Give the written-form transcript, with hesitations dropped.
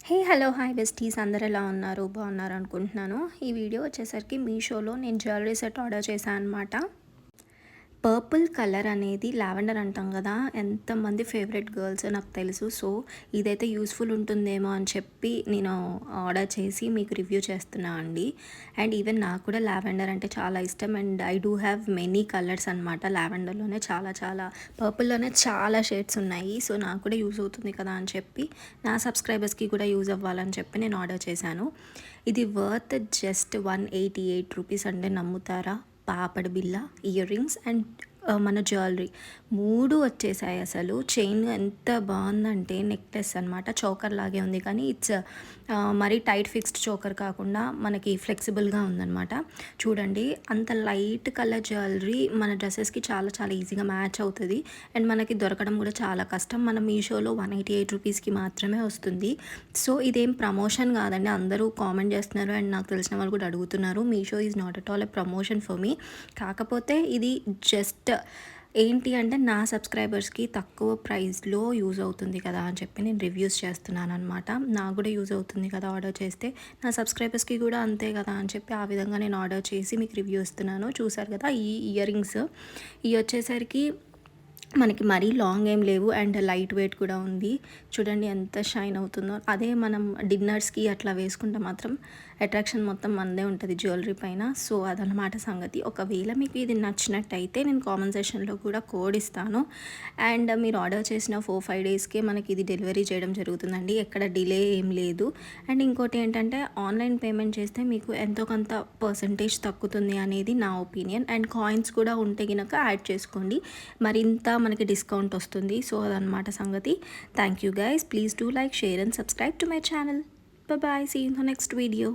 Hey hello hi besties అందరు ఎలా ఉన్నారు బాగున్నారు అనుకుంటున్నాను. ఈ వీడియో వచ్చేసరికి మీషోలో నేను జ్యువెలరీ సెట్ ఆర్డర్ చేశాను అనమాట. పర్పుల్ కలర్ అనేది లావెండర్ అంటాం కదా, ఎంతమంది ఫేవరెట్ గర్ల్స్ నాకు తెలుసు. సో ఇదైతే యూస్ఫుల్ ఉంటుందేమో అని చెప్పి నేను ఆర్డర్ చేసి మీకు రివ్యూ చేస్తున్నా అండి. అండ్ ఈవెన్ నాకు కూడా లావెండర్ అంటే చాలా ఇష్టం. And I do have many colours అనమాట. లావెండర్లోనే చాలా పర్పుల్లోనే చాలా షేడ్స్ ఉన్నాయి. సో నాకు కూడా యూజ్ అవుతుంది కదా అని చెప్పి, నా సబ్స్క్రైబర్స్కి కూడా యూజ్ అవ్వాలని చెప్పి నేను ఆర్డర్ చేశాను. ఇది వర్త్ జస్ట్ 188 రూపీస్ అంటే నమ్ముతారా? పాపడి బిళ్ళ, ఇయర్ రింగ్స్ అండ్ మన జ్యువెలరీ 3 వచ్చేసాయి. అసలు చైన్ ఎంత బాగుందంటే నెక్లెస్ అనమాట, చోకర్ లాగే ఉంది కానీ ఇట్స్ మరీ టైట్ ఫిక్స్డ్ చోకర్ కాకుండా మనకి ఫ్లెక్సిబుల్గా ఉందన్నమాట. చూడండి, అంత లైట్ కలర్ జ్యువెలరీ మన డ్రెస్సెస్కి చాలా ఈజీగా మ్యాచ్ అవుతుంది. అండ్ మనకి దొరకడం కూడా చాలా కష్టం. మన మీషోలో 188 రూపీస్కి మాత్రమే వస్తుంది. సో ఇదేం ప్రమోషన్ కాదండి, అందరూ కామెంట్ చేస్తున్నారు అండ్ నాకు తెలిసిన వాళ్ళు కూడా అడుగుతున్నారు. Meesho is not at all a promotion for me. కాకపోతే ఇది జస్ట్ ఏంటి అంటే నా సబ్స్క్రైబర్స్కి తక్కువ ప్రైస్లో యూజ్ అవుతుంది కదా అని చెప్పి నేను రివ్యూస్ చేస్తున్నాను అనమాట. నాకు కూడా యూజ్ అవుతుంది కదా ఆర్డర్ చేస్తే, నా సబ్స్క్రైబర్స్కి కూడా అంతే కదా అని చెప్పి ఆ విధంగా నేను ఆర్డర్ చేసి మీకు రివ్యూ ఇస్తున్నాను. చూసారు కదా ఈ ఇయర్ రింగ్స్, ఇవి వచ్చేసరికి మనకి మరీ లాంగ్ ఏం లేవు అండ్ లైట్ వెయిట్ కూడా ఉంది. చూడండి ఎంత షైన్ అవుతుందో. అదే మనం డిన్నర్స్కి అట్లా వేసుకుంటే మాత్రం అట్రాక్షన్ మొత్తం మనదే ఉంటుంది జ్యువెలరీ పైన. సో అదనమాట సంగతి. ఒకవేళ మీకు ఇది నచ్చినట్టయితే నేను కామెంట్ సెక్షన్లో కూడా కోడ్ ఇస్తాను. అండ్ మీరు ఆర్డర్ చేసిన 4-5 డేస్కే మనకి ఇది డెలివరీ చేయడం జరుగుతుందండి, ఎక్కడ డిలే ఏం లేదు. అండ్ ఇంకోటి ఏంటంటే ఆన్లైన్ పేమెంట్ చేస్తే మీకు ఎంతో కొంత పర్సంటేజ్ తగ్గుతుంది అనేది నా ఒపీనియన్. అండ్ కాయిన్స్ కూడా ఉంటే కనుక యాడ్ చేసుకోండి, మరింత మనకి డిస్కౌంట్ వస్తుంది. సో అదనమాట సంగతి. Thank you guys. Please do like, share and subscribe to my channel. Bye bye. See you in the next video.